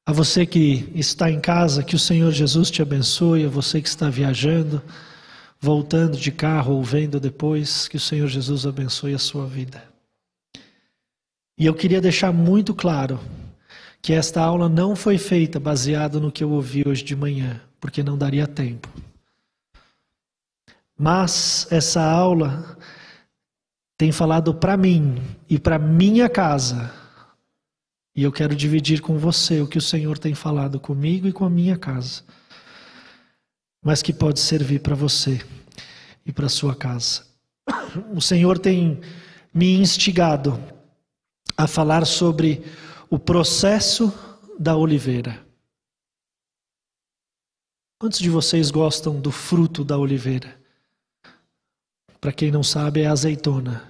A você que está em casa, que o Senhor Jesus te abençoe. A você que está viajando, voltando de carro ou vendo depois, que o Senhor Jesus abençoe a sua vida. E eu queria deixar muito claro que esta aula não foi feita baseada no que eu ouvi hoje de manhã, porque não daria tempo. Mas essa aula tem falado para mim e para minha casa. E eu quero dividir com você o que o Senhor tem falado comigo e com a minha casa. Mas que pode servir para você e para a sua casa. O Senhor tem me instigado a falar sobre o processo da oliveira. Quantos de vocês gostam do fruto da oliveira? Para quem não sabe, é a azeitona.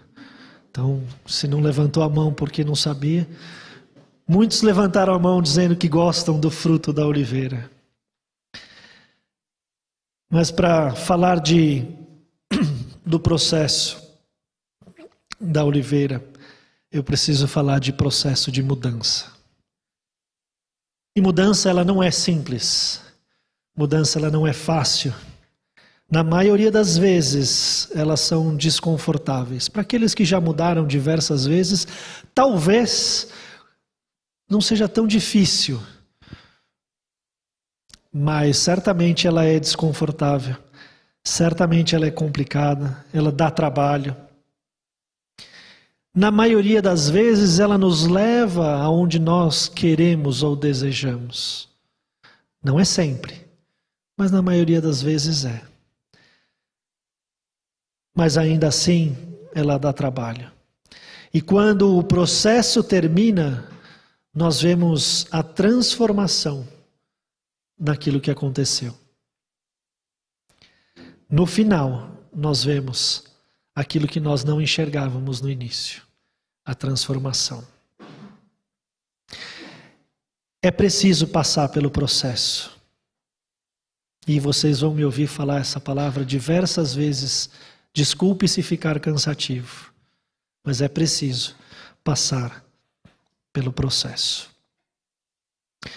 Então, se não levantou a mão porque não sabia, muitos levantaram a mão dizendo que gostam do fruto da oliveira. Mas para falar do processo da oliveira, eu preciso falar de processo de mudança. E mudança, ela não é simples. Mudança, ela não é fácil. Na maioria das vezes, elas são desconfortáveis. Para aqueles que já mudaram diversas vezes, talvez não seja tão difícil. Mas certamente ela é desconfortável. Certamente ela é complicada. Ela dá trabalho. Na maioria das vezes, ela nos leva aonde nós queremos ou desejamos. Não é sempre, mas na maioria das vezes é. Mas ainda assim, ela dá trabalho. E quando o processo termina, nós vemos a transformação daquilo que aconteceu. No final, nós vemos aquilo que nós não enxergávamos no início, a transformação. É preciso passar pelo processo. E vocês vão me ouvir falar essa palavra diversas vezes. Desculpe se ficar cansativo, mas é preciso passar pelo processo.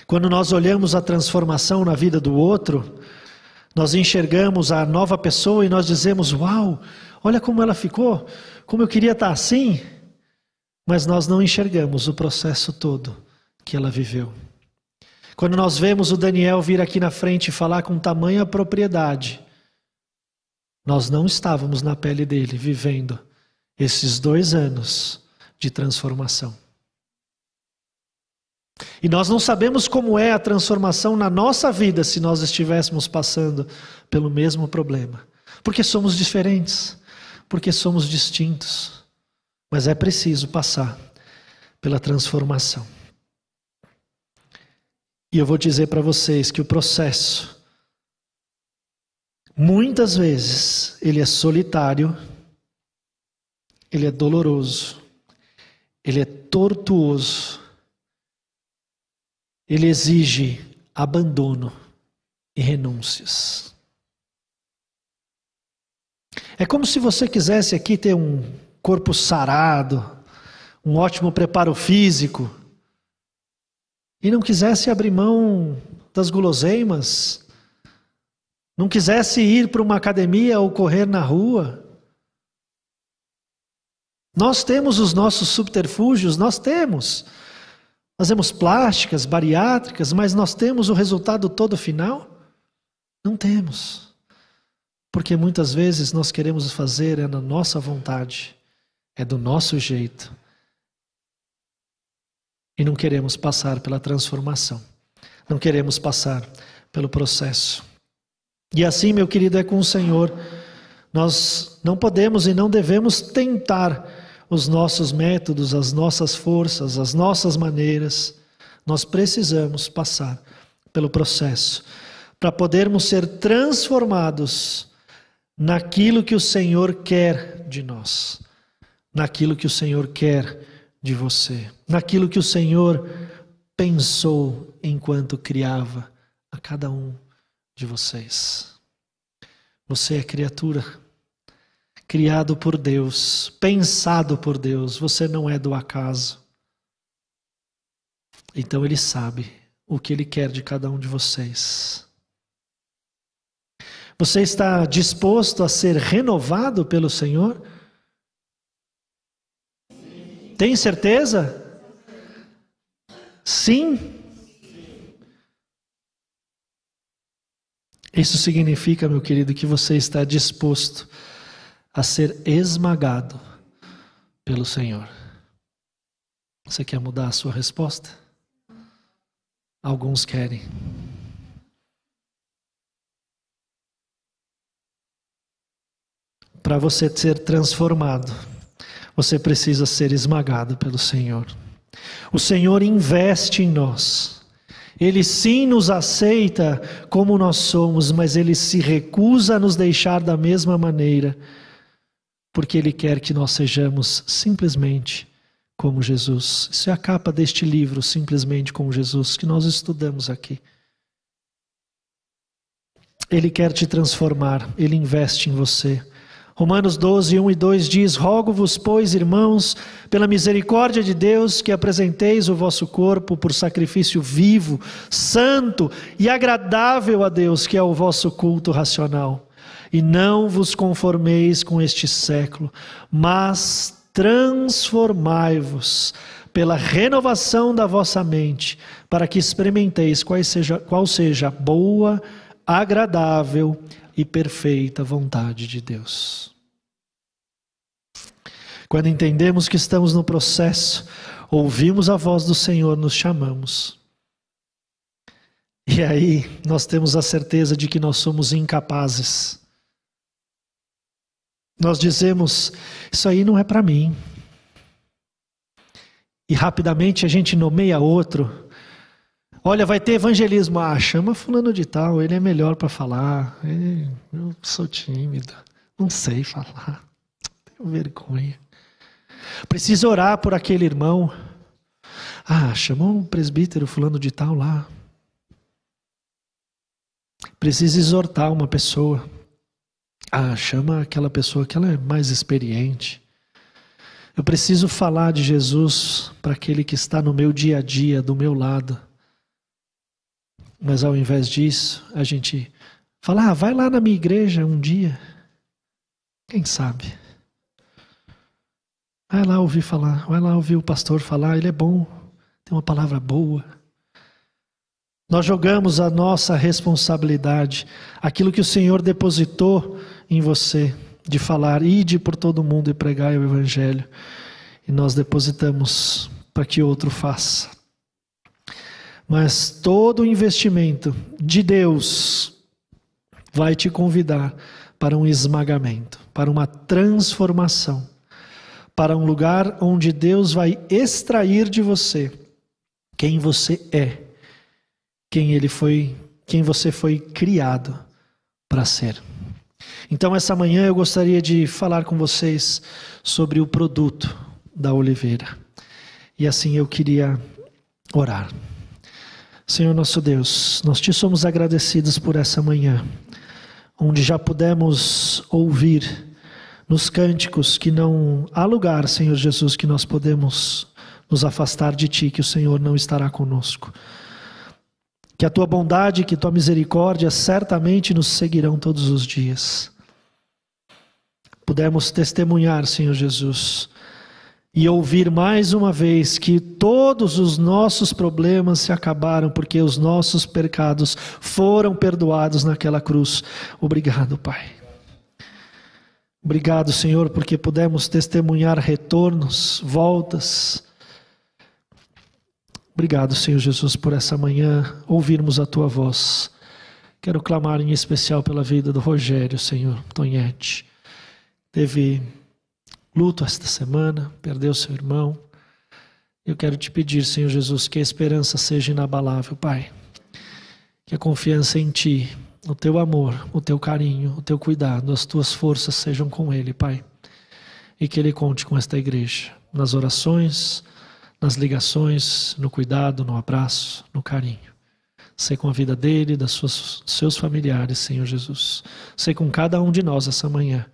Quando nós olhamos a transformação na vida do outro, nós enxergamos a nova pessoa e nós dizemos: uau, olha como ela ficou, como eu queria estar assim. Mas nós não enxergamos o processo todo que ela viveu. Quando nós vemos o Daniel vir aqui na frente e falar com tamanha propriedade, nós não estávamos na pele dele, vivendo esses 2 anos de transformação. E nós não sabemos como é a transformação na nossa vida se nós estivéssemos passando pelo mesmo problema. Porque somos diferentes, porque somos distintos. Mas é preciso passar pela transformação. E eu vou dizer para vocês que o processo, muitas vezes, ele é solitário, ele é doloroso, ele é tortuoso, ele exige abandono e renúncias. É como se você quisesse aqui ter um corpo sarado, um ótimo preparo físico, e não quisesse abrir mão das guloseimas, não quisesse ir para uma academia ou correr na rua. Nós temos os nossos subterfúgios, nós temos. Fazemos plásticas, bariátricas, mas nós temos o resultado todo final? Não temos. Porque muitas vezes nós queremos fazer é na nossa vontade, é do nosso jeito. E não queremos passar pela transformação. Não queremos passar pelo processo. E assim, meu querido, é com o Senhor. Nós não podemos e não devemos tentar os nossos métodos, as nossas forças, as nossas maneiras. Nós precisamos passar pelo processo para podermos ser transformados naquilo que o Senhor quer de nós, naquilo que o Senhor quer de você, naquilo que o Senhor pensou enquanto criava a cada um de vocês. Você é criatura, criado por Deus, pensado por Deus, você não é do acaso. Então Ele sabe o que Ele quer de cada um de vocês. Você está disposto a ser renovado pelo Senhor? Tem certeza? Sim? Isso significa, meu querido, que você está disposto a ser esmagado pelo Senhor. Você quer mudar a sua resposta? Alguns querem. Para você ser transformado, você precisa ser esmagado pelo Senhor. O Senhor investe em nós. Ele sim nos aceita como nós somos, mas Ele se recusa a nos deixar da mesma maneira, porque Ele quer que nós sejamos simplesmente como Jesus. Isso é a capa deste livro, Simplesmente como Jesus, que nós estudamos aqui. Ele quer te transformar, Ele investe em você. Romanos 12, 1 e 2 diz: Rogo-vos, pois, irmãos, pela misericórdia de Deus, que apresenteis o vosso corpo por sacrifício vivo, santo e agradável a Deus, que é o vosso culto racional. E não vos conformeis com este século, mas transformai-vos pela renovação da vossa mente, para que experimenteis qual seja a boa, agradável e perfeita vontade de Deus. Quando entendemos que estamos no processo, ouvimos a voz do Senhor, nos chamamos. E aí nós temos a certeza de que nós somos incapazes. Nós dizemos: isso aí não é para mim. E rapidamente a gente nomeia outro. Olha, vai ter evangelismo. Ah, chama fulano de tal, ele é melhor para falar. Eu sou tímido, não sei falar, tenho vergonha. Precisa orar por aquele irmão. Ah, chamou um presbítero fulano de tal lá. Precisa exortar uma pessoa. Ah, chama aquela pessoa que ela é mais experiente. Eu preciso falar de Jesus para aquele que está no meu dia a dia, do meu lado. Mas ao invés disso, a gente fala: vai lá na minha igreja um dia. Quem sabe? Vai lá ouvir falar, vai lá ouvir o pastor falar, ele é bom, tem uma palavra boa. Nós jogamos a nossa responsabilidade, aquilo que o Senhor depositou em você, de falar: ide por todo mundo e pregai o Evangelho. E nós depositamos para que outro faça. Mas todo o investimento de Deus vai te convidar para um esmagamento, para uma transformação, para um lugar onde Deus vai extrair de você quem você é, quem você foi criado para ser. Então essa manhã eu gostaria de falar com vocês sobre o produto da oliveira. E assim eu queria orar. Senhor nosso Deus, nós te somos agradecidos por essa manhã, onde já pudemos ouvir nos cânticos que não há lugar, Senhor Jesus, que nós podemos nos afastar de Ti, que o Senhor não estará conosco. Que a Tua bondade, que a Tua misericórdia certamente nos seguirão todos os dias. Pudemos testemunhar, Senhor Jesus, e ouvir mais uma vez que todos os nossos problemas se acabaram porque os nossos pecados foram perdoados naquela cruz. Obrigado, Pai. Obrigado, Senhor, porque pudemos testemunhar retornos, voltas. Obrigado, Senhor Jesus, por essa manhã ouvirmos a Tua voz. Quero clamar em especial pela vida do Rogério, Senhor, Tonhete. Teve luto esta semana, perdeu seu irmão. Eu quero te pedir, Senhor Jesus, que a esperança seja inabalável, Pai. Que a confiança em Ti, o Teu amor, o Teu carinho, o Teu cuidado, as Tuas forças sejam com ele, Pai. E que ele conte com esta igreja, nas orações, nas ligações, no cuidado, no abraço, no carinho. Sei com a vida dele, dos seus familiares, Senhor Jesus. Sei com cada um de nós essa manhã.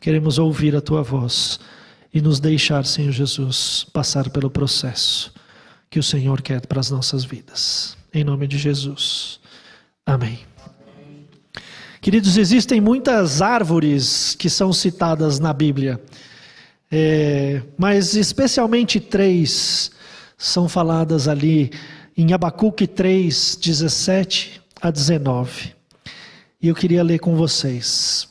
Queremos ouvir a Tua voz e nos deixar, Senhor Jesus, passar pelo processo que o Senhor quer para as nossas vidas. em nome de Jesus. Amém. Queridos, existem muitas árvores que são citadas na Bíblia, mas especialmente 3 são faladas ali em Abacuque 3, 17 a 19. E eu queria ler com vocês.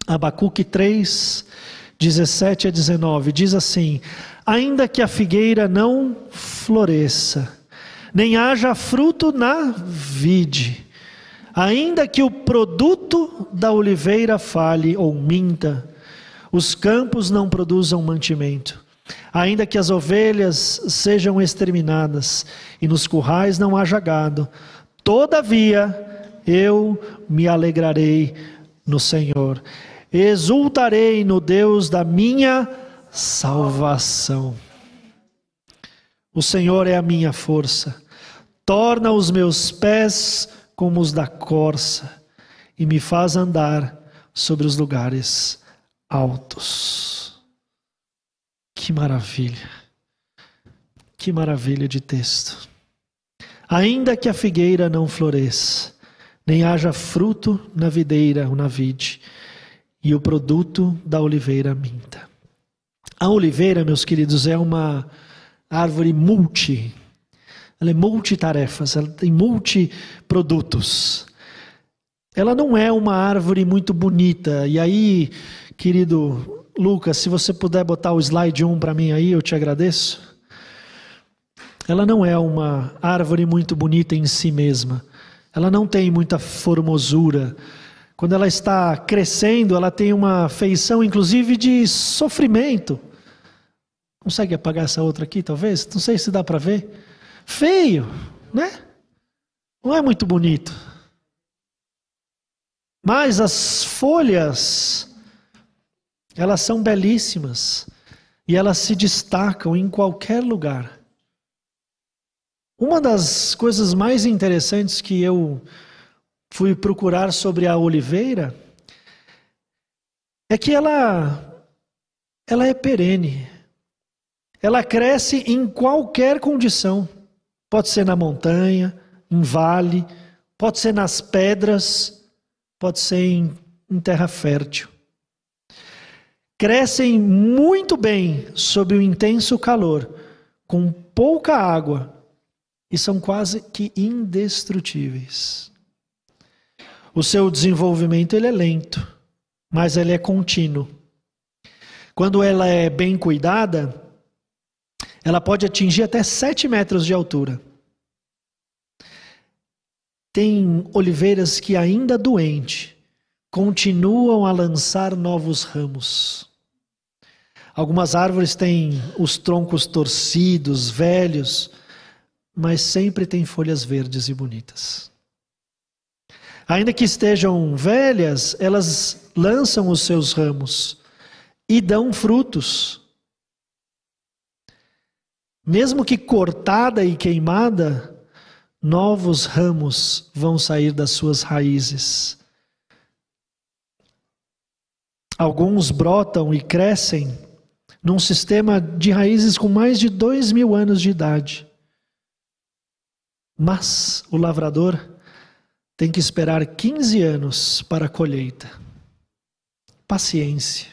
Abacuque 3, 17 a 19, diz assim: ainda que a figueira não floresça, nem haja fruto na vide, ainda que o produto da oliveira falhe ou minta, os campos não produzam mantimento, ainda que as ovelhas sejam exterminadas e nos currais não haja gado, todavia eu me alegrarei no Senhor, exultarei no Deus da minha salvação. O Senhor é a minha força, torna os meus pés como os da corça e me faz andar sobre os lugares altos. Que maravilha de texto. Ainda que a figueira não floresça, nem haja fruto na videira ou na vide, e o produto da oliveira minta. A oliveira, meus queridos, é uma árvore ela é multitarefas, ela tem multiprodutos. Ela não é uma árvore muito bonita. E aí, querido Lucas, se você puder botar o slide 1 para mim aí, eu te agradeço. Ela não é uma árvore muito bonita em si mesma. Ela não tem muita formosura. Quando ela está crescendo, ela tem uma feição, inclusive, de sofrimento. Consegue apagar essa outra aqui, talvez? Não sei se dá para ver. Feio, né? Não é muito bonito. Mas as folhas, elas são belíssimas. E elas se destacam em qualquer lugar. Uma das coisas mais interessantes que eu fui procurar sobre a oliveira é que ela é perene. Ela cresce em qualquer condição. Pode ser na montanha, em vale, pode ser nas pedras, pode ser em terra fértil. Crescem muito bem sob o intenso calor, com pouca água, e são quase que indestrutíveis. O seu desenvolvimento ele é lento, mas ele é contínuo. Quando ela é bem cuidada, ela pode atingir até 7 metros de altura. Tem oliveiras que, ainda doente, continuam a lançar novos ramos. Algumas árvores têm os troncos torcidos, velhos, mas sempre têm folhas verdes e bonitas. Ainda que estejam velhas, elas lançam os seus ramos e dão frutos. Mesmo que cortada e queimada, novos ramos vão sair das suas raízes. Alguns brotam e crescem num sistema de raízes com mais de 2.000 anos de idade. Mas o lavrador tem que esperar 15 anos para a colheita. Paciência.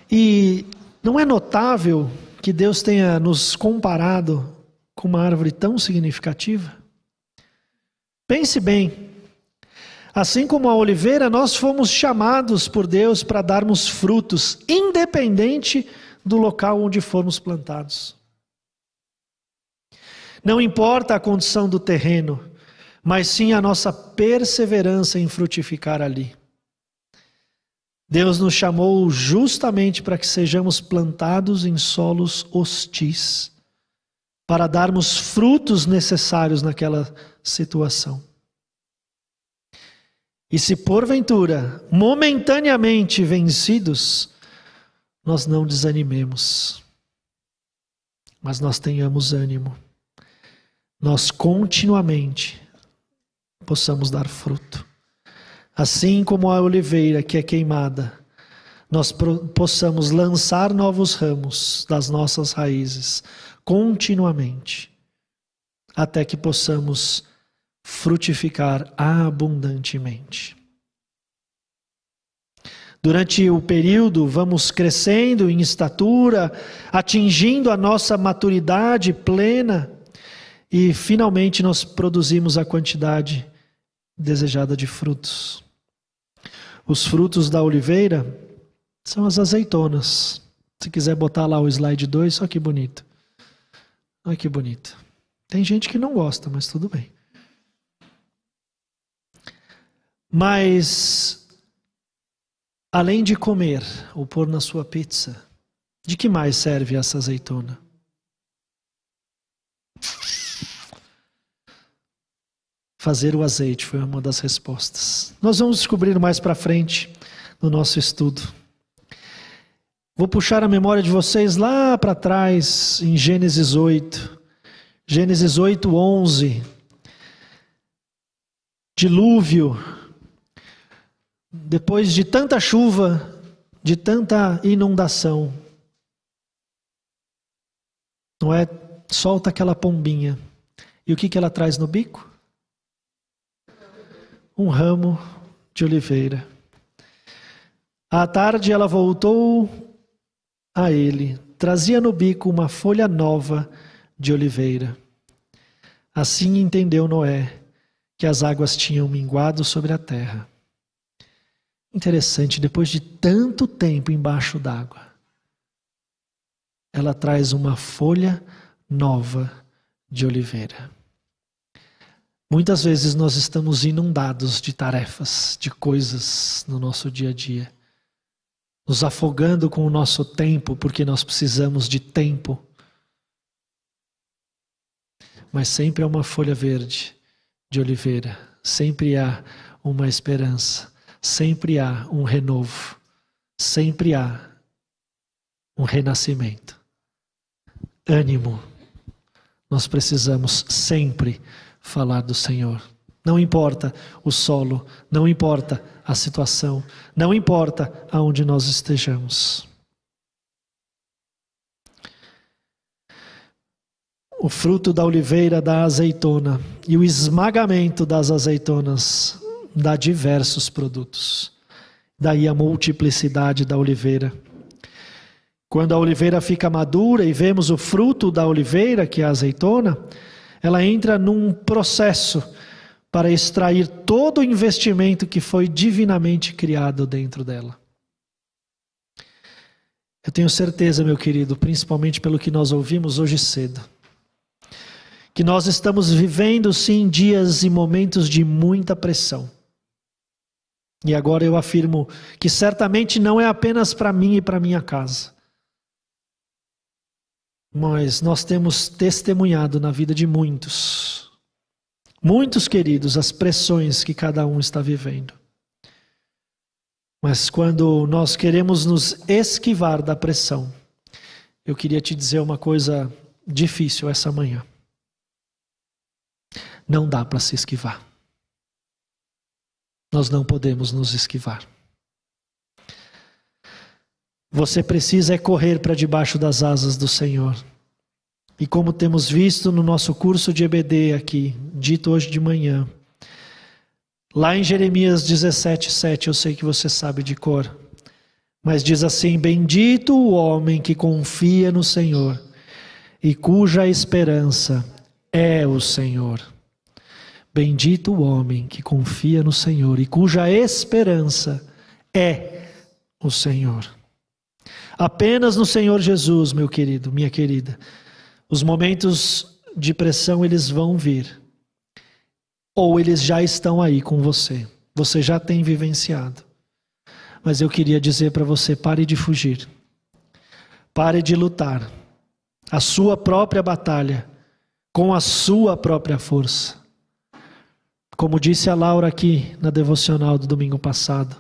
E não é notável que Deus tenha nos comparado com uma árvore tão significativa? Pense bem. Assim como a oliveira, nós fomos chamados por Deus para darmos frutos, independente do local onde formos plantados. Não importa a condição do terreno, mas sim a nossa perseverança em frutificar ali. Deus nos chamou justamente para que sejamos plantados em solos hostis, para darmos frutos necessários naquela situação. E se porventura, momentaneamente vencidos, nós não desanimemos, mas nós tenhamos ânimo. Nós continuamente possamos dar fruto. Assim como a oliveira que é queimada, nós possamos lançar novos ramos das nossas raízes continuamente, até que possamos frutificar abundantemente. Durante o período, vamos crescendo em estatura, atingindo a nossa maturidade plena e, finalmente, nós produzimos a quantidade desejada de frutos. Os frutos da oliveira são as azeitonas. Se quiser botar lá o slide 2, olha que bonito. Olha que bonito. Tem gente que não gosta, mas tudo bem. Mas, além de comer ou pôr na sua pizza, de que mais serve essa azeitona? Fazer o azeite foi uma das respostas. Nós vamos descobrir mais para frente no nosso estudo. Vou puxar a memória de vocês lá para trás, em Gênesis 8. Gênesis 8, 11. Dilúvio. Depois de tanta chuva, de tanta inundação, Noé solta aquela pombinha. E o que ela traz no bico? Um ramo de oliveira. À tarde ela voltou a ele, trazia no bico uma folha nova de oliveira. Assim entendeu Noé que as águas tinham minguado sobre a terra. Interessante, depois de tanto tempo embaixo d'água, ela traz uma folha nova de oliveira. Muitas vezes nós estamos inundados de tarefas, de coisas no nosso dia a dia, nos afogando com o nosso tempo, porque nós precisamos de tempo. Mas sempre há uma folha verde de oliveira, sempre há uma esperança, sempre há um renovo, sempre há um renascimento. Ânimo, nós precisamos sempre falar do Senhor. Não importa o solo, não importa a situação, não importa aonde nós estejamos. O fruto da oliveira dá azeitona, e o esmagamento das azeitonas dá diversos produtos. Daí a multiplicidade da oliveira. Quando a oliveira fica madura e vemos o fruto da oliveira, que é a azeitona, ela entra num processo para extrair todo o investimento que foi divinamente criado dentro dela. Eu tenho certeza, meu querido, principalmente pelo que nós ouvimos hoje cedo, que nós estamos vivendo sim dias e momentos de muita pressão. E agora eu afirmo que certamente não é apenas para mim e para minha casa. Mas nós temos testemunhado na vida de muitos, queridos, as pressões que cada um está vivendo. Mas quando nós queremos nos esquivar da pressão, eu queria te dizer uma coisa difícil essa manhã. Não dá para se esquivar. Nós não podemos nos esquivar. Você precisa correr para debaixo das asas do Senhor. E como temos visto no nosso curso de EBD aqui, dito hoje de manhã, lá em Jeremias 17:7, eu sei que você sabe de cor, mas diz assim: bendito o homem que confia no Senhor e cuja esperança é o Senhor. Bendito o homem que confia no Senhor e cuja esperança é o Senhor. Apenas no Senhor Jesus, meu querido, minha querida, os momentos de pressão eles vão vir. Ou eles já estão aí com você. Você já tem vivenciado. Mas eu queria dizer para você, pare de fugir. Pare de lutar a sua própria batalha com a sua própria força. Como disse a Laura aqui na devocional do domingo passado,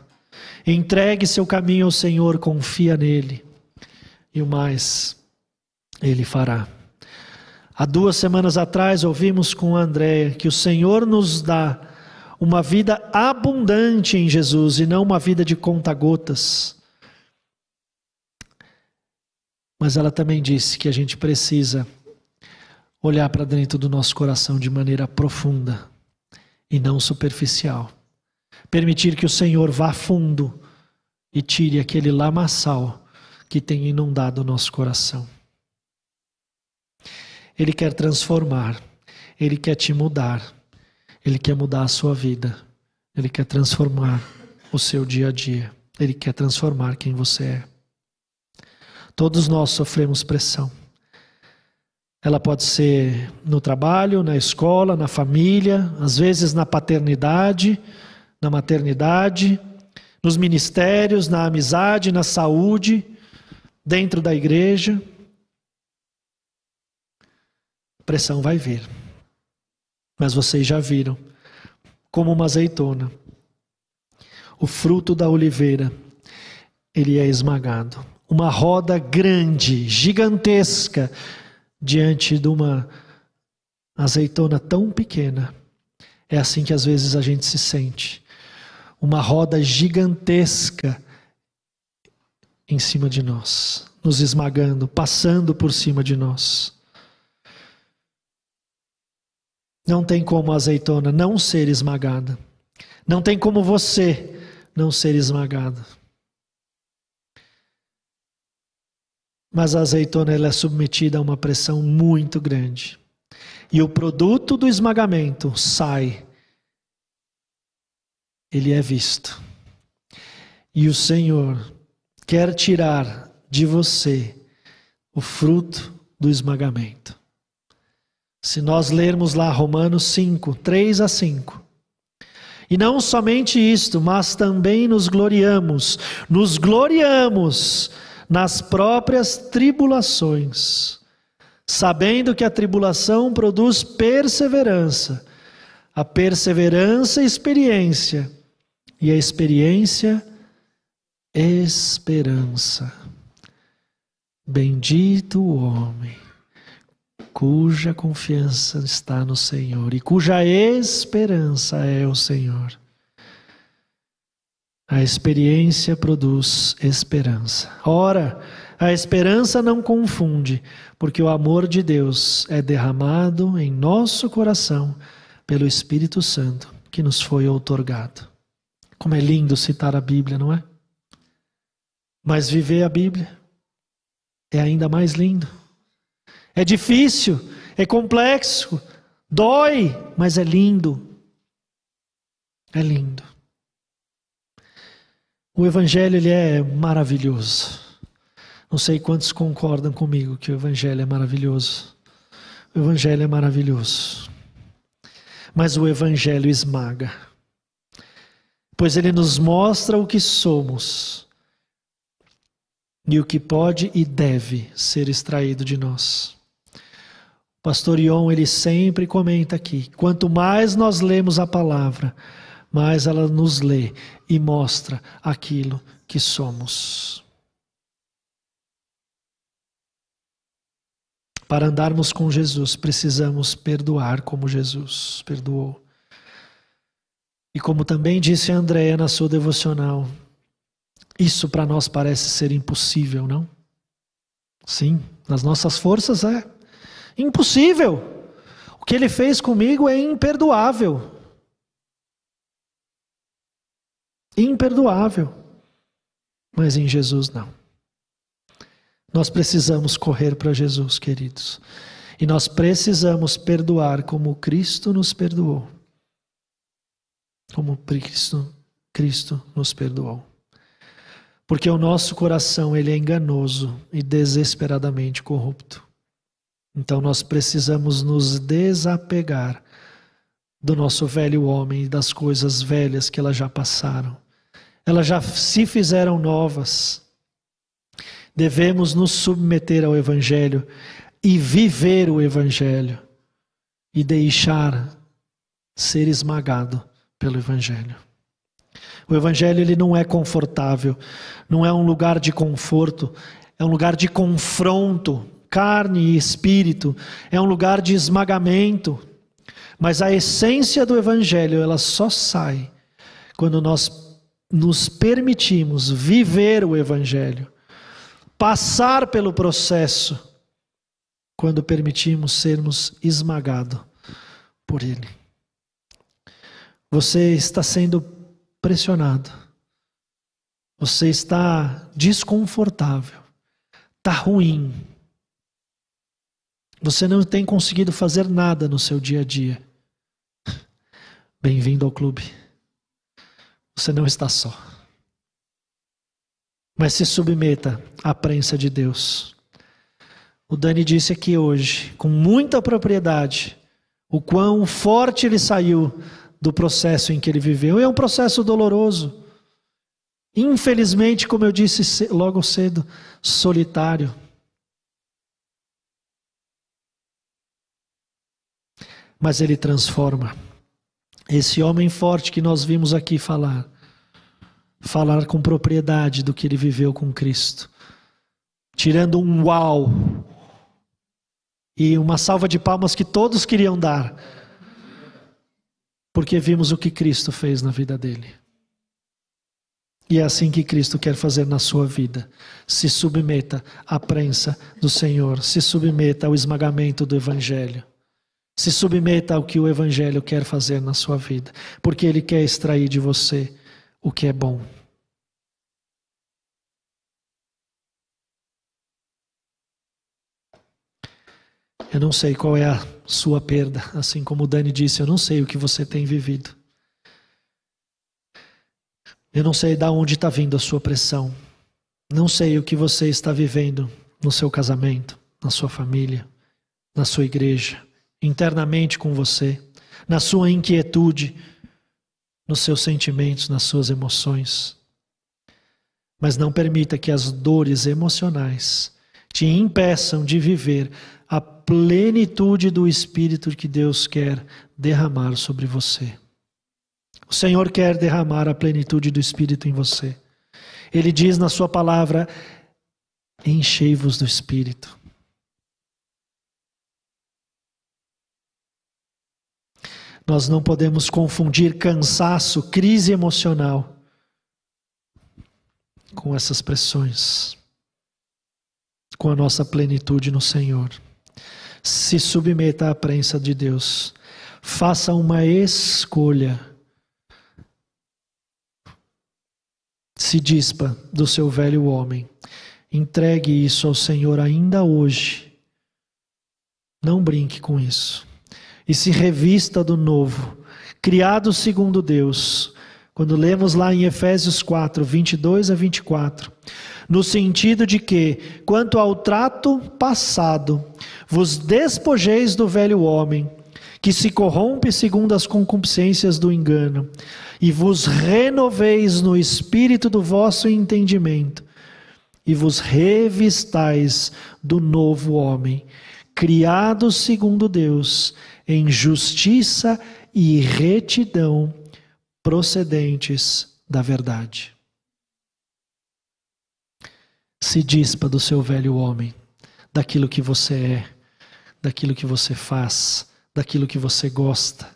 entregue seu caminho ao Senhor, confia nele, e o mais Ele fará. Há 2 semanas atrás ouvimos com a Andréia que o Senhor nos dá uma vida abundante em Jesus e não uma vida de conta-gotas. Mas ela também disse que a gente precisa olhar para dentro do nosso coração de maneira profunda e não superficial. Permitir que o Senhor vá fundo e tire aquele lamaçal que tem inundado o nosso coração. Ele quer transformar, Ele quer te mudar, Ele quer mudar a sua vida, Ele quer transformar o seu dia a dia, Ele quer transformar quem você é. Todos nós sofremos pressão. Ela pode ser no trabalho, na escola, na família, às vezes na paternidade, na maternidade, nos ministérios, na amizade, na saúde, dentro da igreja. Pressão vai vir. Mas vocês já viram, como uma azeitona, o fruto da oliveira, ele é esmagado. Uma roda grande, gigantesca, diante de uma azeitona tão pequena. É assim que às vezes a gente se sente. Uma roda gigantesca em cima de nós, nos esmagando, passando por cima de nós. Não tem como a azeitona não ser esmagada. Não tem como você não ser esmagado. Mas a azeitona ela é submetida a uma pressão muito grande. E o produto do esmagamento sai. Ele é visto. E o Senhor quer tirar de você o fruto do esmagamento. Se nós lermos lá Romanos 5, 3 a 5. E não somente isto, mas também nos gloriamos nas próprias tribulações, sabendo que a tribulação produz perseverança, a perseverança experiência, e a experiência esperança. Bendito o homem cuja confiança está no Senhor e cuja esperança é o Senhor. A experiência produz esperança. Ora, a esperança não confunde, porque o amor de Deus é derramado em nosso coração pelo Espírito Santo que nos foi outorgado. Como é lindo citar a Bíblia, não é? Mas viver a Bíblia é ainda mais lindo. É difícil, é complexo, dói, mas é lindo. É lindo. O Evangelho ele é maravilhoso. Não sei quantos concordam comigo que o Evangelho é maravilhoso. O Evangelho é maravilhoso. Mas o Evangelho esmaga. Pois ele nos mostra o que somos e o que pode e deve ser extraído de nós. O pastor Ion, ele sempre comenta aqui, quanto mais nós lemos a palavra, mais ela nos lê e mostra aquilo que somos. Para andarmos com Jesus, precisamos perdoar como Jesus perdoou. E como também disse a Andréia na sua devocional, isso para nós parece ser impossível, não? Sim, nas nossas forças é impossível. O que ele fez comigo é imperdoável. Imperdoável. Mas em Jesus não. Nós precisamos correr para Jesus, queridos. E nós precisamos perdoar como Cristo nos perdoou. Como Cristo nos perdoou. Porque o nosso coração ele é enganoso e desesperadamente corrupto. Então nós precisamos nos desapegar do nosso velho homem e das coisas velhas que elas já passaram. Elas já se fizeram novas. Devemos nos submeter ao Evangelho e viver o Evangelho e deixar ser esmagado pelo Evangelho. O Evangelho ele não é confortável, não é um lugar de conforto, é um lugar de confronto, carne e espírito, é um lugar de esmagamento. Mas a essência do Evangelho ela só sai quando nós nos permitimos viver o Evangelho. passar pelo processo quando permitimos sermos esmagados por Ele. Você está sendo pressionado. Você está desconfortável. Está ruim. Você não tem conseguido fazer nada no seu dia a dia. Bem-vindo ao clube. Você não está só. Mas se submeta à prensa de Deus. O Dani disse aqui hoje, com muita propriedade, o quão forte ele saiu do processo em que ele viveu. E é um processo doloroso. Infelizmente, como eu disse logo cedo, solitário. Mas ele transforma. Esse homem forte que nós vimos aqui falar com propriedade do que ele viveu com Cristo. Tirando um uau e uma salva de palmas que todos queriam dar. Porque vimos o que Cristo fez na vida dele. E é assim que Cristo quer fazer na sua vida. Se submeta à prensa do Senhor. Se submeta ao esmagamento do Evangelho. Se submeta ao que o Evangelho quer fazer na sua vida. Porque Ele quer extrair de você o que é bom. Eu não sei qual é a sua perda. Assim como o Dani disse, eu não sei o que você tem vivido. Eu não sei de onde está vindo a sua pressão. Não sei o que você está vivendo no seu casamento, na sua família, na sua igreja, internamente com você, na sua inquietude, nos seus sentimentos, nas suas emoções. Mas não permita que as dores emocionais te impeçam de viver a plenitude do Espírito que Deus quer derramar sobre você. O Senhor quer derramar a plenitude do Espírito em você. Ele diz na sua palavra, enchei-vos do Espírito. Nós não podemos confundir cansaço, crise emocional com essas pressões, com a nossa plenitude no Senhor. Se submeta à prensa de Deus. Faça uma escolha. Se dispa do seu velho homem. Entregue isso ao Senhor ainda hoje. Não brinque com isso. E se revista do novo, criado segundo Deus. Quando lemos lá em Efésios 4, 22 a 24. No sentido de que, quanto ao trato passado, vos despojeis do velho homem, que se corrompe segundo as concupiscências do engano, e vos renoveis no espírito do vosso entendimento, e vos revistais do novo homem, criado segundo Deus, em justiça e retidão, procedentes da verdade. Se dispa do seu velho homem, daquilo que você é, daquilo que você faz, daquilo que você gosta,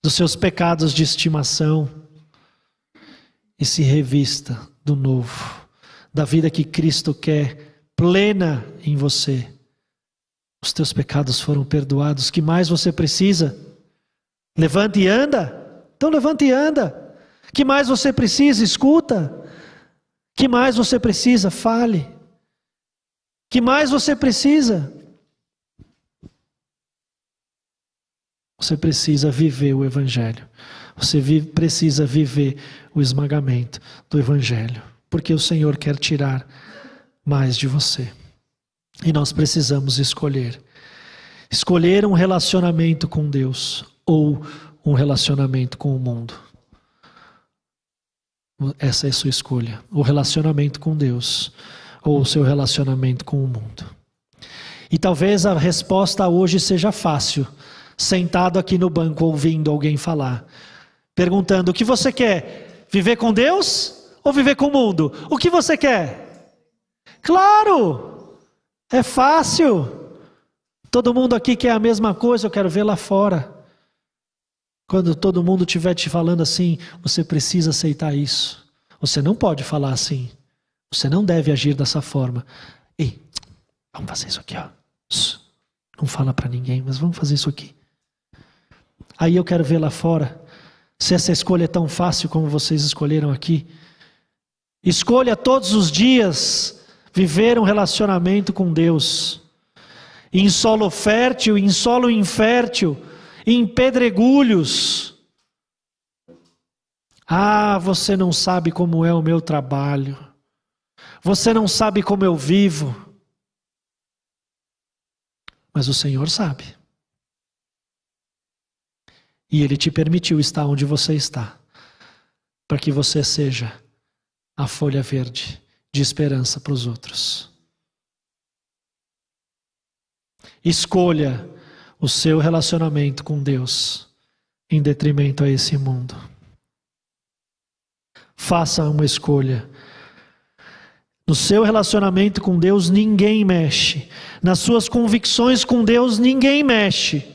dos seus pecados de estimação, e se revista do novo, da vida que Cristo quer plena em você. Os teus pecados foram perdoados. O que mais você precisa? Levante e anda. Então levante e anda. O que mais você precisa? Escuta. O que mais você precisa? Fale. O que mais você precisa? Você precisa viver o Evangelho. Você precisa viver o esmagamento do Evangelho. Porque o Senhor quer tirar mais de você. E nós precisamos escolher. Escolher um relacionamento com Deus ou um relacionamento com o mundo. Essa é a sua escolha. O relacionamento com Deus ou o seu relacionamento com o mundo. E talvez a resposta hoje seja fácil. Sentado aqui no banco ouvindo alguém falar. Perguntando, o que você quer? Viver com Deus ou viver com o mundo? O que você quer? Claro! É fácil. Todo mundo aqui quer a mesma coisa, eu quero ver lá fora. Quando todo mundo estiver te falando assim, você precisa aceitar isso. Você não pode falar assim. Você não deve agir dessa forma. Ei, vamos fazer isso aqui, ó. Não fala para ninguém, mas vamos fazer isso aqui. Aí eu quero ver lá fora se essa escolha é tão fácil como vocês escolheram aqui. Escolha todos os dias viver um relacionamento com Deus. Em solo fértil, em solo infértil, em pedregulhos. Ah, você não sabe como é o meu trabalho. Você não sabe como eu vivo. Mas o Senhor sabe. E Ele te permitiu estar onde você está, para que você seja a folha verde de esperança para os outros. Escolha o seu relacionamento com Deus em detrimento a esse mundo. Faça uma escolha. No seu relacionamento com Deus ninguém mexe. Nas suas convicções com Deus ninguém mexe.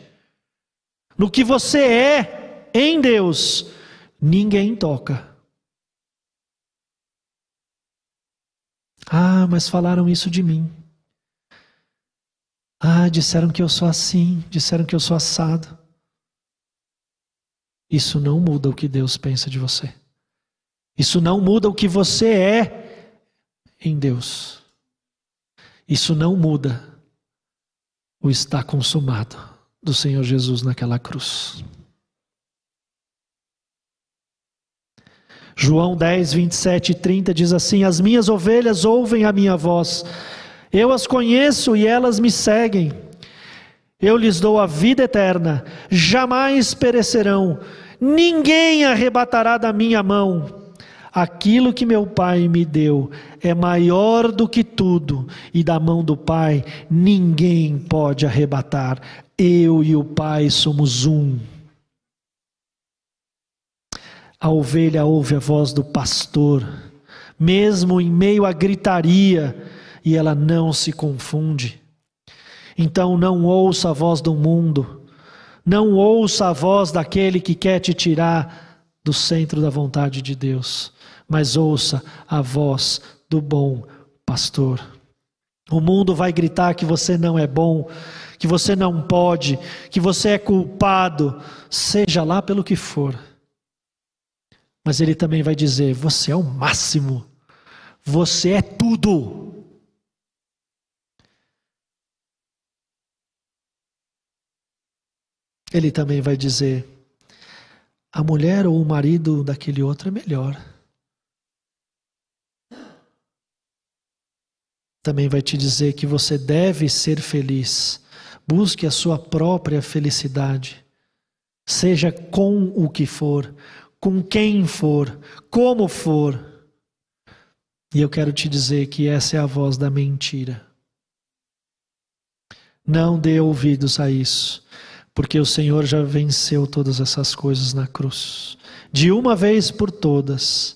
No que você é em Deus, ninguém toca. Ah, mas falaram isso de mim. Ah, disseram que eu sou assim, disseram que eu sou assado. Isso não muda o que Deus pensa de você. Isso não muda o que você é em Deus. Isso não muda o está consumado do Senhor Jesus naquela cruz. João 10, 27 e 30 diz assim: as minhas ovelhas ouvem a minha voz, eu as conheço e elas me seguem. Eu lhes dou a vida eterna, jamais perecerão, ninguém arrebatará da minha mão. Aquilo que meu Pai me deu é maior do que tudo, e da mão do Pai ninguém pode arrebatar. Eu e o Pai somos um. A ovelha ouve a voz do pastor, mesmo em meio à gritaria, e ela não se confunde. Então não ouça a voz do mundo, não ouça a voz daquele que quer te tirar do centro da vontade de Deus, mas ouça a voz do bom pastor. O mundo vai gritar que você não é bom, que você não pode, que você é culpado, seja lá pelo que for. Mas ele também vai dizer: você é o máximo, você é tudo. Ele também vai dizer: a mulher ou o marido daquele outro é melhor. Também vai te dizer que você deve ser feliz. Busque a sua própria felicidade. Seja com o que for, com quem for, como for. E eu quero te dizer que essa é a voz da mentira. Não dê ouvidos a isso, porque o Senhor já venceu todas essas coisas na cruz, de uma vez por todas.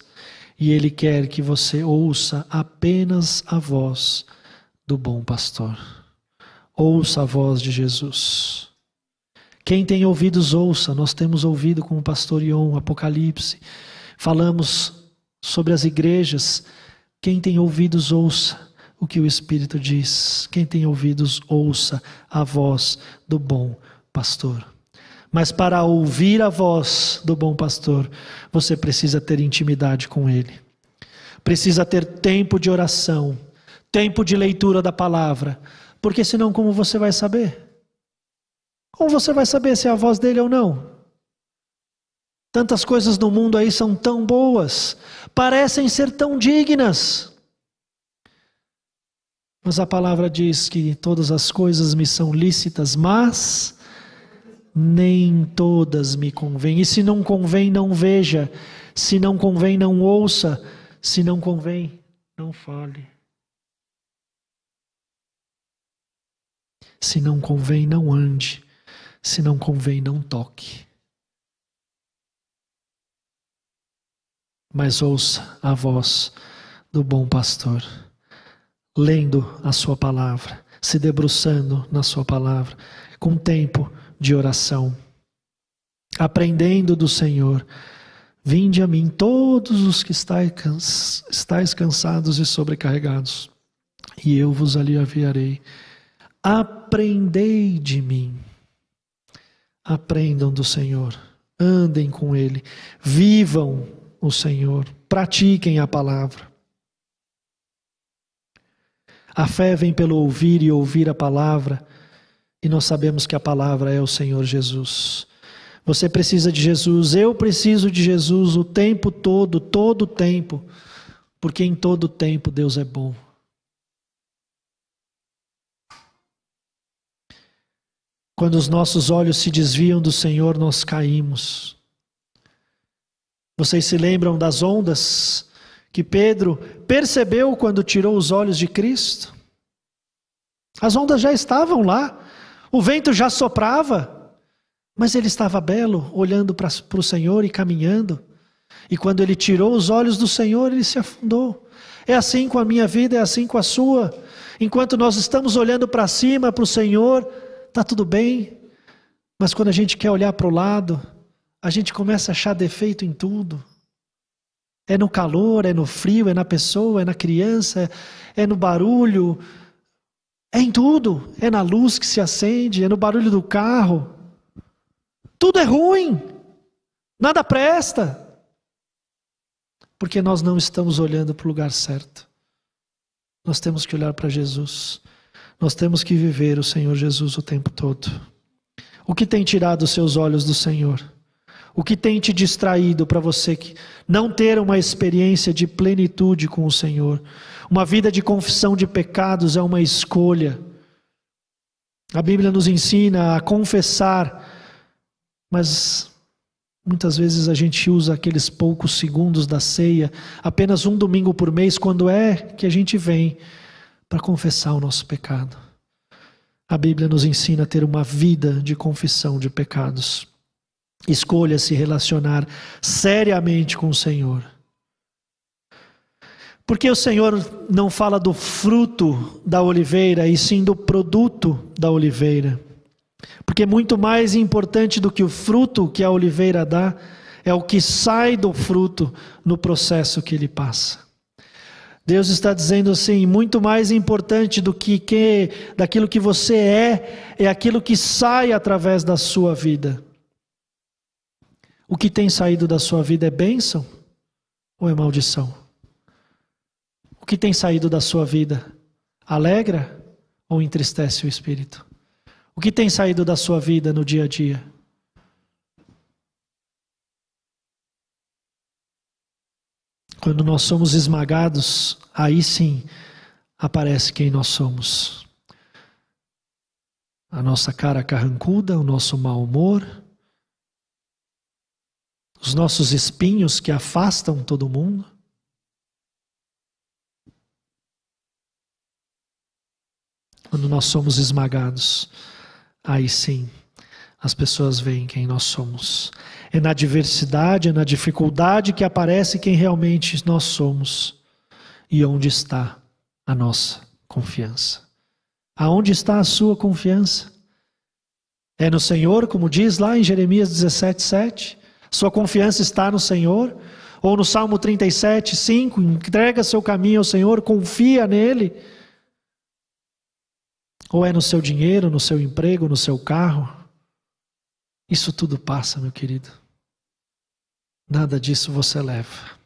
E Ele quer que você ouça apenas a voz do bom pastor. Ouça a voz de Jesus. Quem tem ouvidos, ouça. Nós temos ouvido com o pastor Ion, Apocalipse. Falamos sobre as igrejas. Quem tem ouvidos, ouça o que o Espírito diz. Quem tem ouvidos, ouça a voz do bom pastor. Mas para ouvir a voz do bom pastor, você precisa ter intimidade com Ele. Precisa ter tempo de oração, tempo de leitura da palavra. Porque senão como você vai saber? Como você vai saber se é a voz dele ou não? Tantas coisas no mundo aí são tão boas, parecem ser tão dignas. Mas a palavra diz que todas as coisas me são lícitas, mas nem todas me convêm. E se não convém, não veja. Se não convém, não ouça. Se não convém, não fale. Se não convém, não ande. Se não convém, não toque. Mas ouça a voz do bom pastor, lendo a sua palavra, se debruçando na sua palavra, com tempo de oração, aprendendo do Senhor. Vinde a mim todos os que estáis cansados e sobrecarregados, e eu vos aliviarei. Aprendei de mim. Aprendam do Senhor, andem com Ele, vivam o Senhor, pratiquem a palavra. A fé vem pelo ouvir e ouvir a palavra, e nós sabemos que a palavra é o Senhor Jesus. Você precisa de Jesus, eu preciso de Jesus o tempo todo o tempo, porque em todo tempo Deus é bom. Quando os nossos olhos se desviam do Senhor, nós caímos. Vocês se lembram das ondas que Pedro percebeu quando tirou os olhos de Cristo? As ondas já estavam lá, o vento já soprava, mas ele estava belo, olhando para o Senhor e caminhando. E quando ele tirou os olhos do Senhor, ele se afundou. É assim com a minha vida, é assim com a sua. Enquanto nós estamos olhando para cima, para o Senhor, está tudo bem, mas quando a gente quer olhar para o lado, a gente começa a achar defeito em tudo. É no calor, é no frio, é na pessoa, é na criança, é no barulho, é em tudo. É na luz que se acende, é no barulho do carro. Tudo é ruim, nada presta, porque nós não estamos olhando para o lugar certo. Nós temos que olhar para Jesus. Nós temos que viver o Senhor Jesus o tempo todo. O que tem tirado os seus olhos do Senhor? O que tem te distraído para você não ter uma experiência de plenitude com o Senhor? Uma vida de confissão de pecados é uma escolha. A Bíblia nos ensina a confessar, mas muitas vezes a gente usa aqueles poucos segundos da ceia, apenas um domingo por mês, quando é que a gente vem para confessar o nosso pecado. A Bíblia nos ensina a ter uma vida de confissão de pecados. Escolha se relacionar seriamente com o Senhor. Porque o Senhor não fala do fruto da oliveira, e sim do produto da oliveira. Porque muito mais importante do que o fruto que a oliveira dá, é o que sai do fruto no processo que ele passa. Deus está dizendo assim, muito mais importante do daquilo que você é aquilo que sai através da sua vida. O que tem saído da sua vida é bênção ou é maldição? O que tem saído da sua vida alegra ou entristece o espírito? O que tem saído da sua vida no dia a dia? Quando nós somos esmagados, aí sim aparece quem nós somos. A nossa cara carrancuda, o nosso mau humor, os nossos espinhos que afastam todo mundo. Quando nós somos esmagados, aí sim as pessoas veem quem nós somos. É na adversidade, é na dificuldade que aparece quem realmente nós somos. E onde está a nossa confiança? Aonde está a sua confiança? É no Senhor, como diz lá em Jeremias 17:7? Sua confiança está no Senhor? Ou no Salmo 37:5? Entrega seu caminho ao Senhor, confia nele? Ou é no seu dinheiro, no seu emprego, no seu carro? Isso tudo passa, meu querido. Nada disso você leva.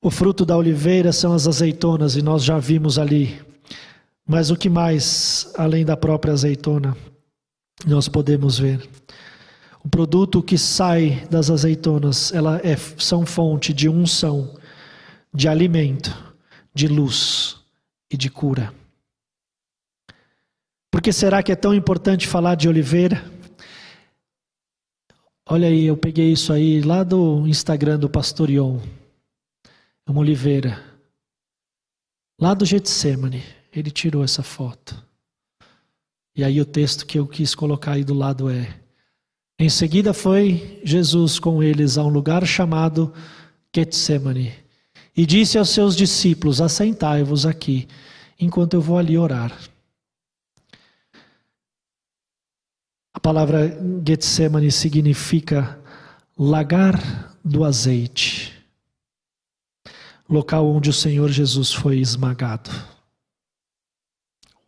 O fruto da oliveira são as azeitonas, e nós já vimos ali. Mas o que mais, além da própria azeitona, nós podemos ver? O produto que sai das azeitonas, são fonte de unção, de alimento, de luz e de cura. Por que será que é tão importante falar de oliveira? Olha aí, eu peguei isso aí lá do Instagram do Pastor Ion. É uma oliveira. Lá do Getsemane, ele tirou essa foto. E aí o texto que eu quis colocar aí do lado é: em seguida foi Jesus com eles a um lugar chamado Getsemane, e disse aos seus discípulos: assentai-vos aqui, enquanto eu vou ali orar. A palavra Getsemane significa lagar do azeite. local onde o Senhor Jesus foi esmagado.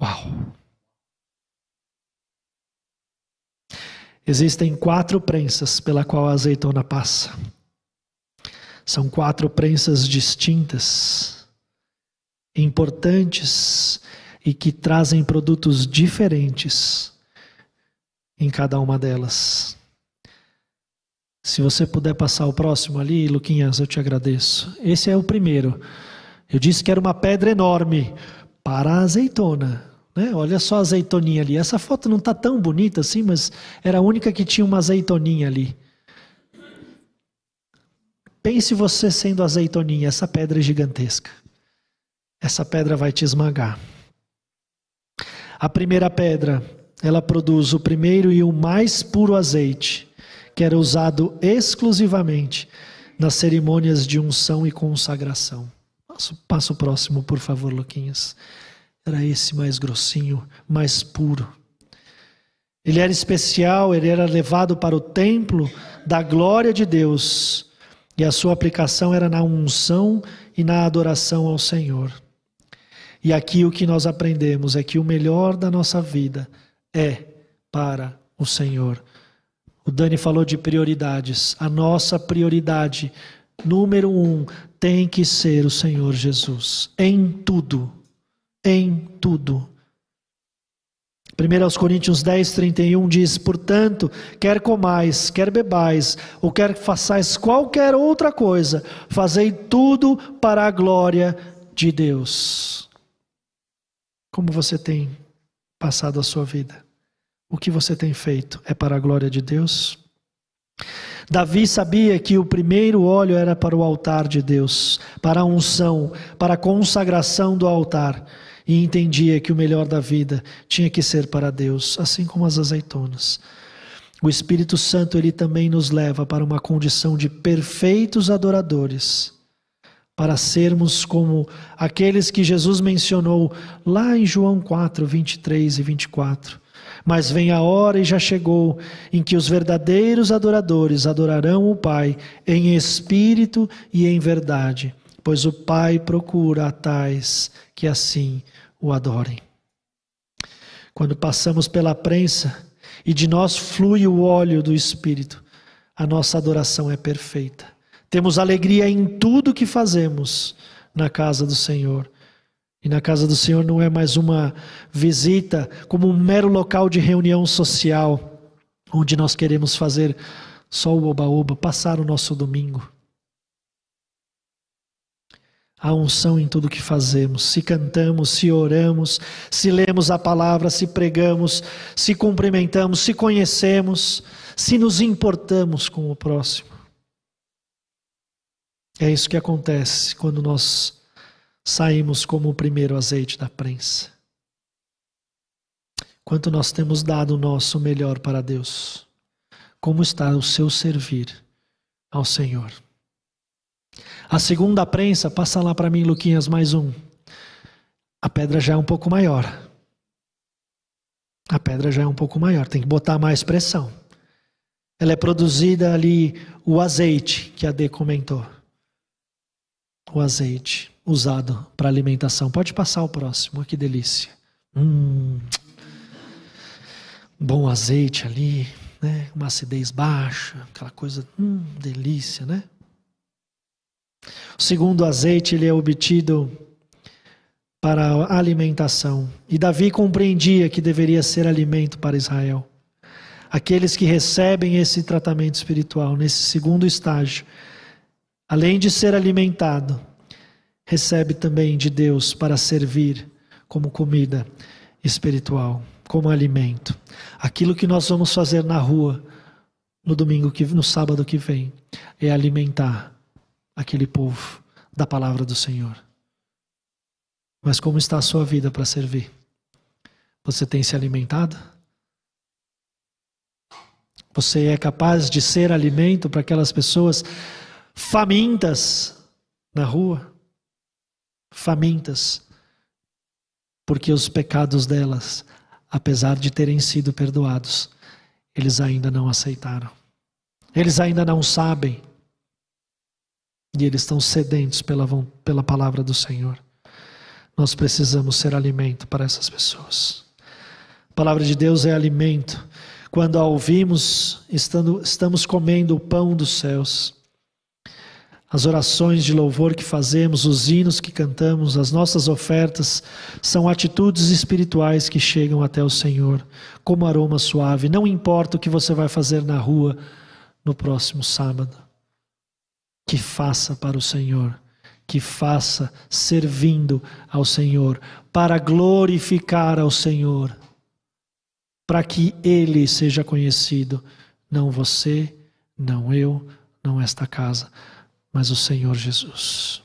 Uau! Existem 4 prensas pela qual a azeitona passa. São 4 prensas distintas, importantes e que trazem produtos diferentes em cada uma delas. Se você puder passar o próximo ali, Luquinhas, eu te agradeço. Esse é o primeiro. Eu disse que era uma pedra enorme para a azeitona, né? Olha só a azeitoninha ali. Essa foto não está tão bonita assim, mas era a única que tinha uma azeitoninha ali. Pense você sendo azeitoninha, essa pedra é gigantesca. Essa pedra vai te esmagar. A primeira pedra, ela produz o primeiro e o mais puro azeite, que era usado exclusivamente nas cerimônias de unção e consagração. Passa o próximo, por favor, Luquinhas. Era esse mais grossinho, mais puro. Ele era especial, ele era levado para o templo da glória de Deus, e a sua aplicação era na unção e na adoração ao Senhor. E aqui o que nós aprendemos é que o melhor da nossa vida é para o Senhor. O Dani falou de prioridades. A nossa prioridade, número 1, tem que ser o Senhor Jesus. Em tudo. Em tudo. 1 Coríntios 10:31 diz: portanto, quer comais, quer bebais, ou quer façais qualquer outra coisa, fazei tudo para a glória de Deus. Como você tem passado a sua vida? O que você tem feito é para a glória de Deus? Davi sabia que o primeiro óleo era para o altar de Deus, para a unção, para a consagração do altar, e entendia que o melhor da vida tinha que ser para Deus, assim como as azeitonas. O Espírito Santo, ele também nos leva para uma condição de perfeitos adoradores, para sermos como aqueles que Jesus mencionou lá em João 4, 23 e 24. Mas vem a hora e já chegou em que os verdadeiros adoradores adorarão o Pai em espírito e em verdade, pois o Pai procura a tais que assim o adorem. Quando passamos pela prensa e de nós flui o óleo do Espírito, a nossa adoração é perfeita. Temos alegria em tudo que fazemos na casa do Senhor. E na casa do Senhor não é mais uma visita como um mero local de reunião social, onde nós queremos fazer só o oba-oba, passar o nosso domingo. Há unção em tudo que fazemos, se cantamos, se oramos, se lemos a palavra, se pregamos, se cumprimentamos, se conhecemos, se nos importamos com o próximo. É isso que acontece quando nós saímos como o primeiro azeite da prensa. Quanto nós temos dado o nosso melhor para Deus? Como está o seu servir ao Senhor? A segunda prensa, passa lá para mim, Luquinhas, mais um. A pedra já é um pouco maior. A pedra já é um pouco maior, tem que botar mais pressão. Ela é produzida ali, o azeite que a Dê comentou. O azeite usado para alimentação. Pode passar o próximo, que delícia. Bom azeite ali, né? Uma acidez baixa, aquela coisa, delícia, né? O segundo azeite, ele é obtido para a alimentação. E Davi compreendia que deveria ser alimento para Israel. Aqueles que recebem esse tratamento espiritual, nesse segundo estágio, além de ser alimentado, recebe também de Deus para servir como comida espiritual, como alimento. Aquilo que nós vamos fazer na rua no sábado que vem é alimentar aquele povo da palavra do Senhor. Mas como está a sua vida para servir? Você tem se alimentado? Você é capaz de ser alimento para aquelas pessoas famintas na rua? Famintas, porque os pecados delas, apesar de terem sido perdoados, eles ainda não aceitaram. Eles ainda não sabem. E eles estão sedentos pela palavra do Senhor. Nós precisamos ser alimento para essas pessoas. A palavra de Deus é alimento. Quando a ouvimos, estamos comendo o pão dos céus. As orações de louvor que fazemos, os hinos que cantamos, as nossas ofertas, são atitudes espirituais que chegam até o Senhor, como aroma suave. Não importa o que você vai fazer na rua no próximo sábado. Que faça para o Senhor, que faça servindo ao Senhor, para glorificar ao Senhor, para que Ele seja conhecido, não você, não eu, não esta casa, mas o Senhor Jesus.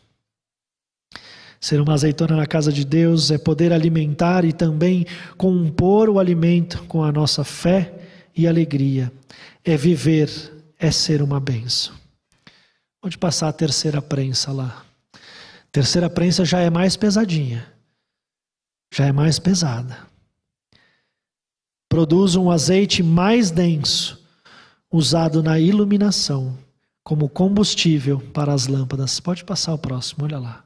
Ser uma azeitona na casa de Deus é poder alimentar e também compor o alimento com a nossa fé e alegria. É viver, é ser uma bênção. Pode passar a terceira prensa lá. Terceira prensa já é mais pesadinha. Já é mais pesada. Produz um azeite mais denso, usado na iluminação, como combustível para as lâmpadas. Pode passar o próximo, olha lá.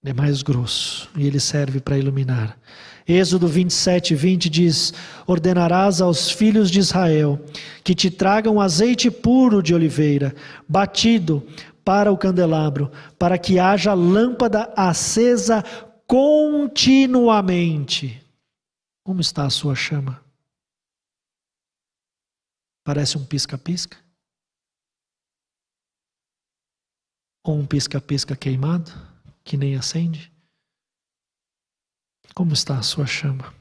É mais grosso e ele serve para iluminar. Êxodo 27:20 diz: ordenarás aos filhos de Israel que te tragam azeite puro de oliveira, batido para o candelabro, para que haja lâmpada acesa continuamente. Como está a sua chama? Parece um pisca-pisca? Ou um pisca-pisca queimado, que nem acende? Como está a sua chama?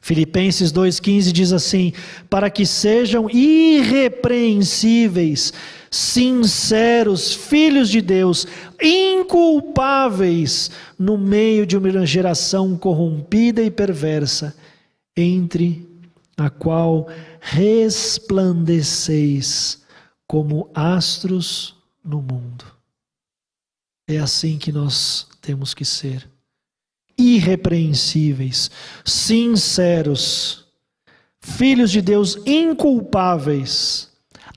Filipenses 2,15 diz assim: para que sejam irrepreensíveis, sinceros, filhos de Deus, inculpáveis no meio de uma geração corrompida e perversa, entre a qual resplandeceis como astros no mundo. É assim que nós temos que ser. Irrepreensíveis, sinceros, filhos de Deus inculpáveis,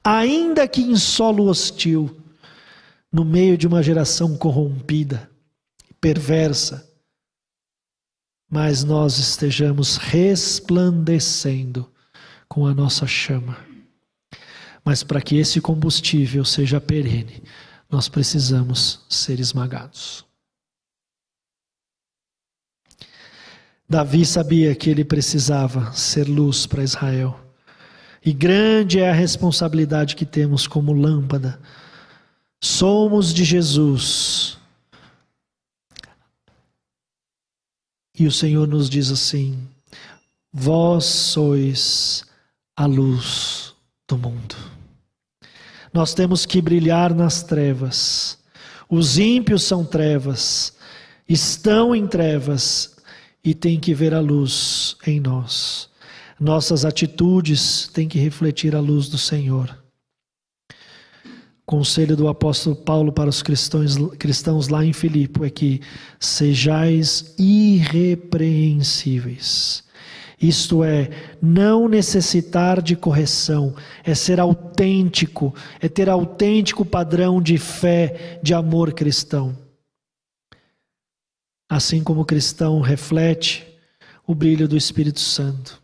ainda que em solo hostil, no meio de uma geração corrompida, perversa, mas nós estejamos resplandecendo com a nossa chama. Mas para que esse combustível seja perene, nós precisamos ser esmagados. Davi sabia que ele precisava ser luz para Israel. E grande é a responsabilidade que temos como lâmpada. Somos de Jesus. E o Senhor nos diz assim: vós sois a luz do mundo. Nós temos que brilhar nas trevas. Os ímpios são trevas, estão em trevas e têm que ver a luz em nós. Nossas atitudes têm que refletir a luz do Senhor. O conselho do apóstolo Paulo para os cristãos lá em Filipe é que sejais irrepreensíveis. Isto é, não necessitar de correção, é ser autêntico, é ter autêntico padrão de fé, de amor cristão. Assim como o cristão reflete o brilho do Espírito Santo,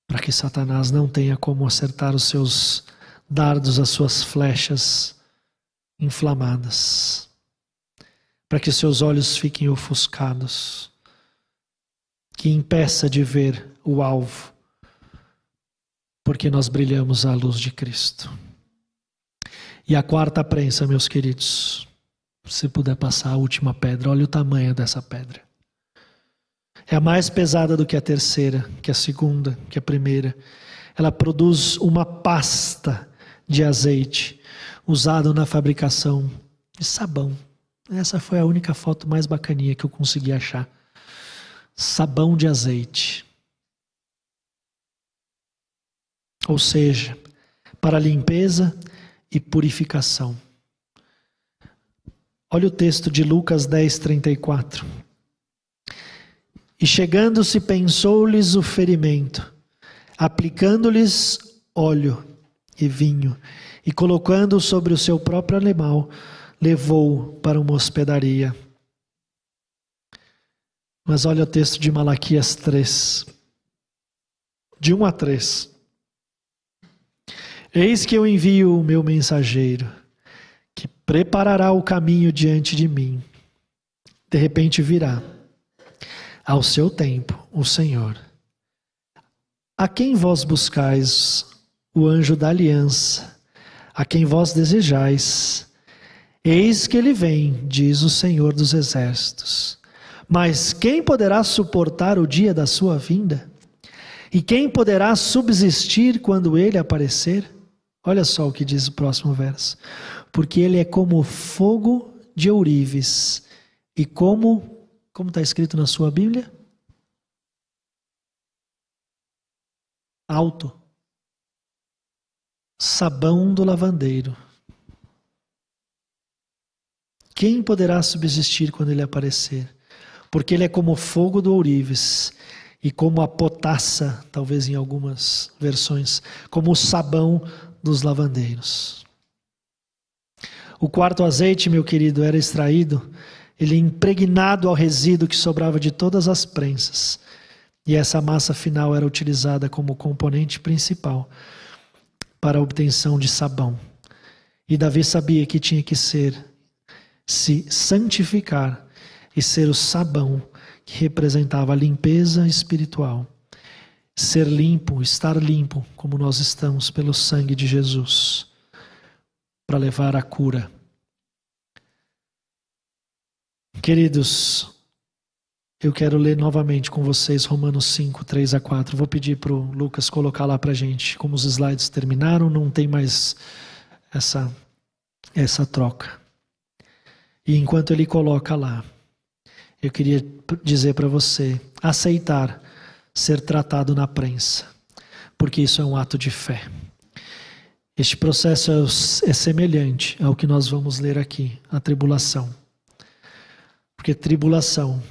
para que Satanás não tenha como acertar os seus dardos, as suas flechas inflamadas, para que seus olhos fiquem ofuscados, que impeça de ver o alvo, porque nós brilhamos à luz de Cristo. E a quarta prensa, meus queridos, se puder passar a última pedra, olha o tamanho dessa pedra. É a mais pesada do que a terceira, que a segunda, que a primeira. Ela produz uma pasta de azeite usado na fabricação de sabão. Essa foi a única foto mais bacaninha que eu consegui achar. Sabão de azeite. Ou seja, para limpeza e purificação. Olha o texto de Lucas 10:34. E chegando-se pensou-lhes o ferimento, aplicando-lhes óleo, e vinho, e colocando-o sobre o seu próprio animal, levou-o para uma hospedaria. Mas olha o texto de Malaquias 3, de 1 a 3. Eis que eu envio o meu mensageiro, que preparará o caminho diante de mim. De repente virá, ao seu tempo, o Senhor. A quem vós buscais, o anjo da aliança, a quem vós desejais, eis que ele vem, diz o Senhor dos exércitos. Mas quem poderá suportar o dia da sua vinda? E quem poderá subsistir quando ele aparecer? Olha só o que diz o próximo verso. Porque ele é como fogo de ourives e como está escrito na sua Bíblia? Alto. Sabão do lavandeiro. Quem poderá subsistir quando ele aparecer? Porque ele é como fogo do ourives e como a potassa, talvez em algumas versões, como o sabão dos lavandeiros. O quarto azeite, meu querido, era extraído, ele impregnado ao resíduo que sobrava de todas as prensas. E essa massa final era utilizada como componente principal para a obtenção de sabão. E Davi sabia que tinha que se santificar e ser o sabão que representava a limpeza espiritual. Ser limpo, estar limpo, como nós estamos pelo sangue de Jesus, para levar a cura. Queridos, eu quero ler novamente com vocês Romanos 5, 3 a 4. Vou pedir para o Lucas colocar lá para a gente. Como os slides terminaram, não tem mais essa troca. E enquanto ele coloca lá, eu queria dizer para você, aceitar ser tratado na prensa, porque isso é um ato de fé. Este processo é semelhante ao que nós vamos ler aqui, a tribulação. Porque tribulação,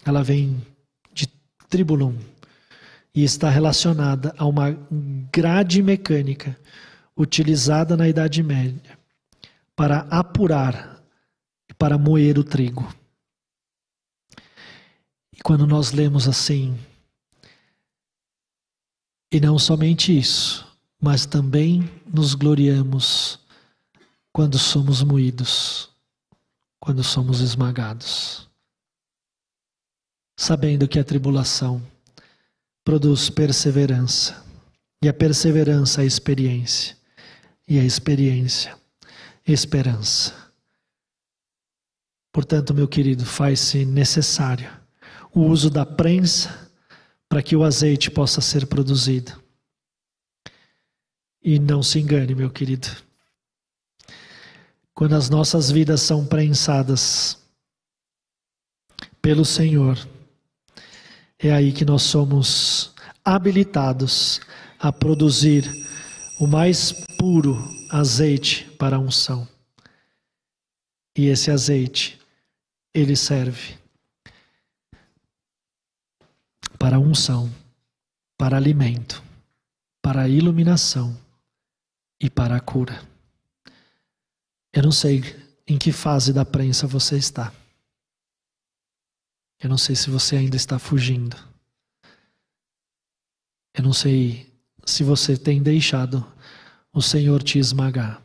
ela vem de tribulum e está relacionada a uma grade mecânica utilizada na Idade Média para apurar e para moer o trigo. E quando nós lemos assim, e não somente isso, mas também nos gloriamos quando somos moídos, quando somos esmagados, sabendo que a tribulação produz perseverança, e a perseverança é experiência, e a experiência, esperança. Portanto, meu querido, faz-se necessário o uso da prensa para que o azeite possa ser produzido. E não se engane, meu querido. Quando as nossas vidas são prensadas pelo Senhor, é aí que nós somos habilitados a produzir o mais puro azeite para a unção. E esse azeite, ele serve para a unção, para alimento, para a iluminação e para a cura. Eu não sei em que fase da prensa você está. Eu não sei se você ainda está fugindo. Eu não sei se você tem deixado o Senhor te esmagar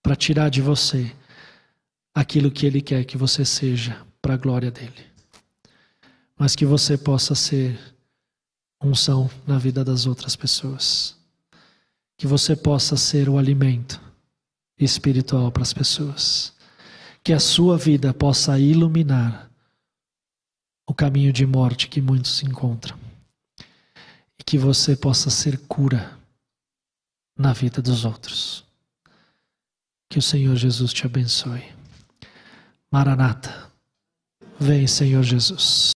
para tirar de você aquilo que Ele quer que você seja para a glória dEle. Mas que você possa ser unção na vida das outras pessoas. Que você possa ser o alimento espiritual para as pessoas. Que a sua vida possa iluminar o caminho de morte que muitos encontram. E que você possa ser cura na vida dos outros. Que o Senhor Jesus te abençoe. Maranata. Vem, Senhor Jesus.